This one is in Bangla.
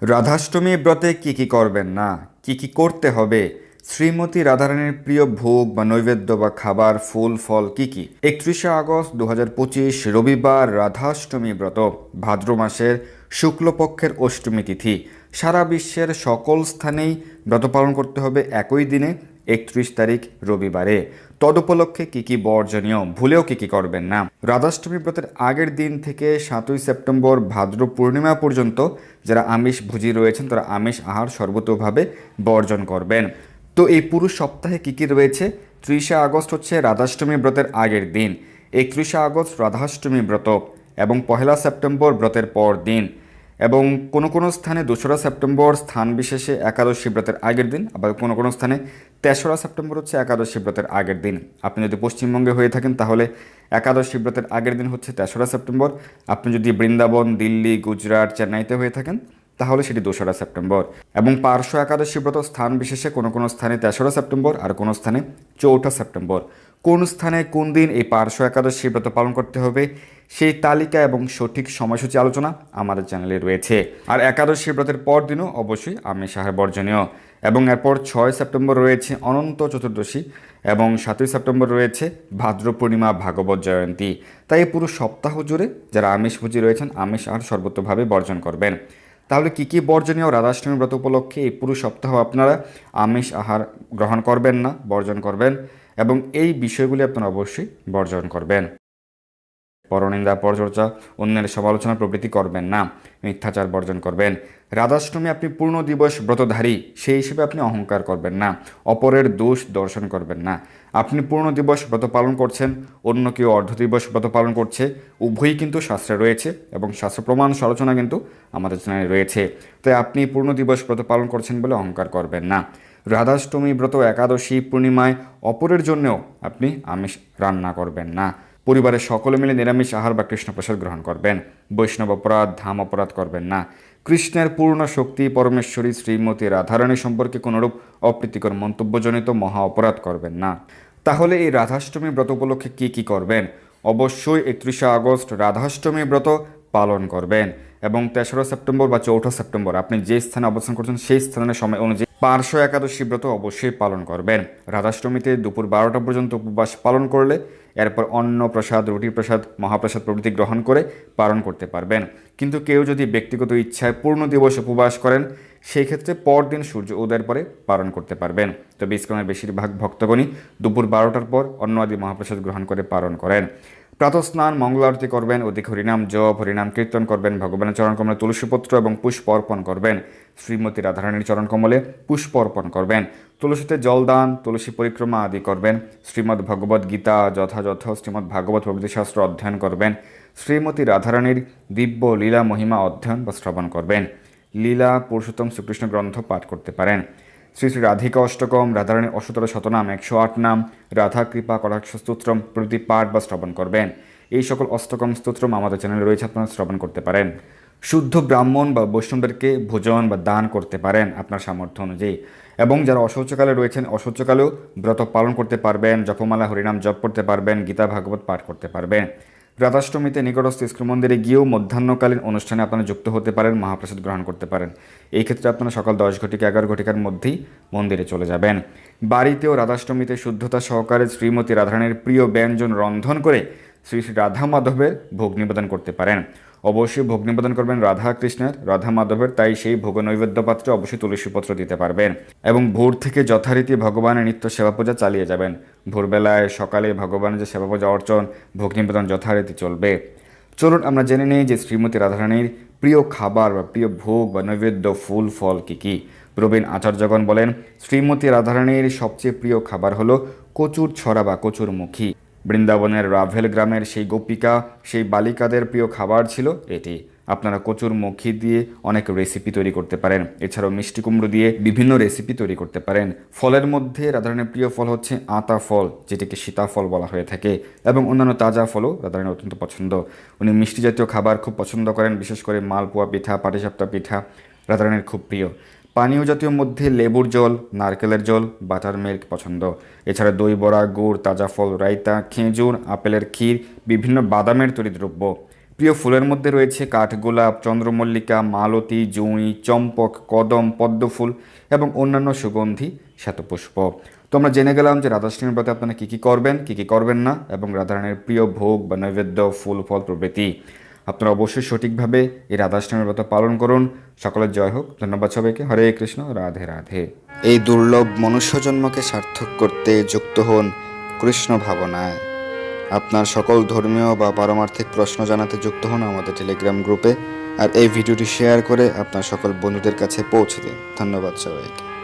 রাধাষ্টমী ব্রতে কি করবেন না, কি করতে হবে? শ্রীমতী রাধারানীর প্রিয় ভোগ বা নৈবেদ্য বা খাবার, ফুল ফল কি? 31শে আগস্ট 2025 রবিবার রাধাষ্টমী ব্রত, ভাদ্র মাসের শুক্লপক্ষের অষ্টমী তিথি। সারা বিশ্বের সকল স্থানেই ব্রত পালন করতে হবে একই দিনে, 31 তারিখ রবিবারে। তদুপলক্ষে কি বর্জনীয়, ভুলেও কি করবেন না। রাধাষ্টমী ব্রতের আগের দিন থেকে 7ই সেপ্টেম্বর ভাদ্র পূর্ণিমা পর্যন্ত যারা আমিষ ভোজী রয়েছেন তারা আমিষ আহার সর্বতোভাবে বর্জন করবেন। তো এই পুরো সপ্তাহে কি রয়েছে? 30শে আগস্ট হচ্ছে রাধাষ্টমী ব্রতের আগের দিন, 31শে আগস্ট রাধাষ্টমী ব্রত এবং 1লা সেপ্টেম্বর ব্রতের পর দিন, এবং কোনো স্থানে 2রা সেপ্টেম্বর স্থান বিশেষে একাদশী ব্রতের আগের দিন, আবার কোনো স্থানে 3রা সেপ্টেম্বর হচ্ছে একাদশী ব্রতের আগের দিন। আপনি যদি পশ্চিমবঙ্গে হয়ে থাকেন তাহলে একাদশী ব্রতের আগের দিন হচ্ছে 3রা সেপ্টেম্বর। আপনি যদি বৃন্দাবন, দিল্লি, গুজরাট, চেন্নাইতে হয়ে থাকেন তাহলে সেটি 2রা সেপ্টেম্বর। এবং পার্শ্ব একাদশী ব্রত স্থান বিশেষে কোনো স্থানে 3রা সেপ্টেম্বর আর কোনো স্থানে 4ঠা সেপ্টেম্বর। কোন স্থানে কোন দিন এই পার্শ্ব একাদশী ব্রত পালন করতে হবে সেই তালিকা এবং সঠিক সময়সূচি আলোচনা আমাদের চ্যানেলে রয়েছে। আর একাদশী ব্রতের পর দিনও অবশ্যই আমিষ আহার বর্জনীয়। এবং এরপর 6 সেপ্টেম্বর রয়েছে অনন্ত চতুর্দশী এবং 7ই সেপ্টেম্বর রয়েছে ভাদ্র পূর্ণিমা, ভাগবত জয়ন্তী। তাই এই পুরো সপ্তাহ জুড়ে যারা আমিষভোজী রয়েছেন আমিষ আহার সর্বতোভাবে বর্জন করবেন। তাহলে কি বর্জনীয় রাধাষ্টমী ব্রত উপলক্ষে এই পুরো সপ্তাহ আপনারা আমিষ আহার গ্রহণ করবেন না, বর্জন করবেন, এবং এই বিষয়গুলি আপনারা অবশ্যই বর্জন করবেন। পরনিন্দা, পরচর্চা, অন্যের সমালোচনা প্রভৃতি করবেন না। মিথ্যাচার বর্জন করবেন। রাধাষ্টমী আপনি পূর্ণ দিবস ব্রতধারী, সেই হিসেবে আপনি অহংকার করবেন না। অপরের দোষ দর্শন করবেন না। আপনি পূর্ণ দিবস ব্রত পালন করছেন, অন্য কেউ অর্ধ দিবস ব্রত পালন করছে, উভয়ই কিন্তু শাস্ত্রে রয়েছে এবং শাস্ত্র প্রমাণ আলোচনা কিন্তু আমাদের চ্যানেলে রয়েছে। তাই আপনি পূর্ণ দিবস ব্রত পালন করছেন বলে অহংকার করবেন না। রাধাষ্টমী ব্রত, একাদশী, পূর্ণিমায় অপরের জন্যও আপনি আমিষ রান্না করবেন না। পরিবারের সকলে মিলে নিরামিষ আহার বা কৃষ্ণপ্রসাদ গ্রহণ করবেন। বৈষ্ণব অপরাধ, ধাম অপরাধ করবেন না। কৃষ্ণের পূর্ণ শক্তি পরমেশ্বরী শ্রীমতী রাধারানী সম্পর্কে কোনোরূপ অপ্রীতিকর মন্তব্যজনিত মহা অপরাধ করবেন না। তাহলে এই রাধাষ্টমী ব্রত উপলক্ষে কি করবেন? অবশ্যই 31শে আগস্ট রাধাষ্টমী ব্রত পালন করবেন এবং 3রা সেপ্টেম্বর বা 4ঠা সেপ্টেম্বর আপনি যে স্থানে অবস্থান করছেন সেই স্থানের সময় অনুযায়ী পার্শ্ব একাদশী ব্রত অবশ্যই পালন করবেন। রাধাষ্টমীতে দুপুর 12টা পর্যন্ত উপবাস পালন করলে এরপর অন্ন প্রসাদ, রুটি প্রসাদ, মহাপ্রসাদ প্রভৃতি গ্রহণ করে পালন করতে পারবেন। কিন্তু কেউ যদি ব্যক্তিগত ইচ্ছায় পূর্ণ দিবস উপবাস করেন সেই ক্ষেত্রে পরদিন সূর্য উদয়ের পরে পালন করতে পারবেন। তবে ইসকনের বেশিরভাগ ভক্তগণই দুপুর 12টার পর অন্ন আদি মহাপ্রসাদ গ্রহণ করে পালন করেন। প্রাতঃস্নান, মঙ্গল আরতি করবেন, অধিক হরিনাম জপ, হরিনাম কীর্তন করবেন, ভগবানের চরণকমলে তুলসীপত্র এবং পুষ্প অর্পণ করবেন। শ্রীমতী রাধারানীর চরণকমলে পুষ্প অর্পণ করবেন। তুলসীতে জলদান, তুলসী পরিক্রমা আদি করবেন। শ্রীমদ্ ভগবদ্ গীতা, যথাযথ শ্রীমদ্ ভাগবত প্রভৃতি শাস্ত্র অধ্যয়ন করবেন। শ্রীমতী রাধারানীর দিব্য লীলা মহিমা অধ্যয়ন বা শ্রবণ করবেন। লীলা পুরুষোত্তম শ্রীকৃষ্ণ গ্রন্থ পাঠ করতে পারেন। শ্রী শ্রী রাধিকা অষ্টকম, রাধারানীর অষ্টতর শতনাম, 108 নাম, রাধা কৃপা কটাক্ষ স্তোত্রম প্রভৃতি পাঠ বা শ্রবণ করবেন। এই সকল অষ্টকম স্তোত্রম আমাদের চ্যানেলে রয়েছে, আপনারা শ্রবণ করতে পারেন। শুদ্ধ ব্রাহ্মণ বা বৈষ্ণবদেরকে ভোজন বা দান করতে পারেন আপনার সামর্থ্য অনুযায়ী। এবং যারা অশৌচকালে রয়েছেন অশৌচকালেও ব্রত পালন করতে পারবেন, জপমালা হরিনাম জপ করতে পারবেন, গীতা ভাগবত পাঠ করতে পারবেন। রাধাষ্টমীতে নিকটস্থ ইস্কন মন্দিরে গিয়েও মধ্যাহ্নকালীন অনুষ্ঠানে আপনারা যুক্ত হতে পারেন, মহাপ্রসাদ গ্রহণ করতে পারেন। এই ক্ষেত্রে আপনারা সকাল 10 ঘটিকা 11 ঘটিকার মধ্যেই মন্দিরে চলে যাবেন। বাড়িতেও রাধাষ্টমীতে শুদ্ধতা সহকারে শ্রীমতী রাধারানীর প্রিয় ব্যঞ্জন রন্ধন করে শ্রী শ্রী রাধা মাধবের ভোগ নিবেদন করতে পারেন। অবশ্যই ভোগ নিবেদন করবেন রাধা কৃষ্ণের, রাধা মাধবের, তাই সেই ভোগ নৈবেদ্য পাত্রে অবশ্যই তুলসীপত্র দিতে পারবেন। এবং ভোর থেকে যথারীতি ভগবানের নিত্য সেবা পূজা চালিয়ে যাবেন। ভোরবেলায় সকালে ভগবানের যে সেবা পূজা অর্চন, ভোগ নিবেদন যথারীতি চলবে। চলুন আমরা জেনে নিই যে শ্রীমতী রাধারানীর প্রিয় খাবার বা প্রিয় ভোগ বা নৈবেদ্য, ফুল ফল কী। প্রবীণ আচার্যগণ বলেন শ্রীমতী রাধারানীর সবচেয়ে প্রিয় খাবার হলো কচুর ছড়া বা কচুরমুখী। বৃন্দাবনের রাভেল গ্রামের সেই গোপিকা, সেই বালিকাদের প্রিয় খাবার ছিল এটি। আপনারা কচুরমুখী দিয়ে অনেক রেসিপি তৈরি করতে পারেন। এছাড়াও মিষ্টি কুমড়ো দিয়ে বিভিন্ন রেসিপি তৈরি করতে পারেন। ফলের মধ্যে রাধারানীর প্রিয় ফল হচ্ছে আতা ফল, যেটিকে সীতাফল বলা হয়ে থাকে, এবং অন্যান্য তাজা ফলও রাধারানীর অত্যন্ত পছন্দ। উনি মিষ্টি জাতীয় খাবার খুব পছন্দ করেন, বিশেষ করে মালপোয়া পিঠা, পাটিসাপটা পিঠা রাধারানীর খুব প্রিয়। পানীয় জাতীয় মধ্যে লেবুর জল, নারকেলের জল, বাটার মিল্ক পছন্দ। এছাড়া দই বড়া, গুড়, তাজা ফল, রায়তা, খেজুর, আপেলের ক্ষীর, বিভিন্ন বাদামের তৈরি দ্রব্য, প্রিয় ফুলের মধ্যে রয়েছে কাঠগোলাপ, চন্দ্রমল্লিকা, মালতী, জুঁই, চম্পক, কদম, পদ্মফুল এবং অন্যান্য সুগন্ধি শ্বেতপুষ্প। তো আমরা জেনে গেলাম যে রাধাষ্টমীর ব্রতে আপনারা কী কী করবেন, কী কী করবেন না, এবং রাধারানীর প্রিয় ভোগ বা নৈবেদ্য, ফুল ফল প্রভৃতি। আপনারা অবশ্যই সঠিকভাবে এই রাধাষ্টমীর ব্রত পালন করুন। সকলের জয় হোক। ধন্যবাদ সবাইকে। হরে কৃষ্ণ, রাধে রাধে। এই দুর্লভ মনুষ্যজন্মকে সার্থক করতে যুক্ত হন কৃষ্ণ ভাবনায়। আপনার সকল ধর্মীয় বা পারমার্থিক প্রশ্ন জানাতে যুক্ত হন আমাদের টেলিগ্রাম গ্রুপে, আর এই ভিডিওটি শেয়ার করে আপনার সকল বন্ধুদের কাছে পৌঁছে দিন। ধন্যবাদ সবাইকে।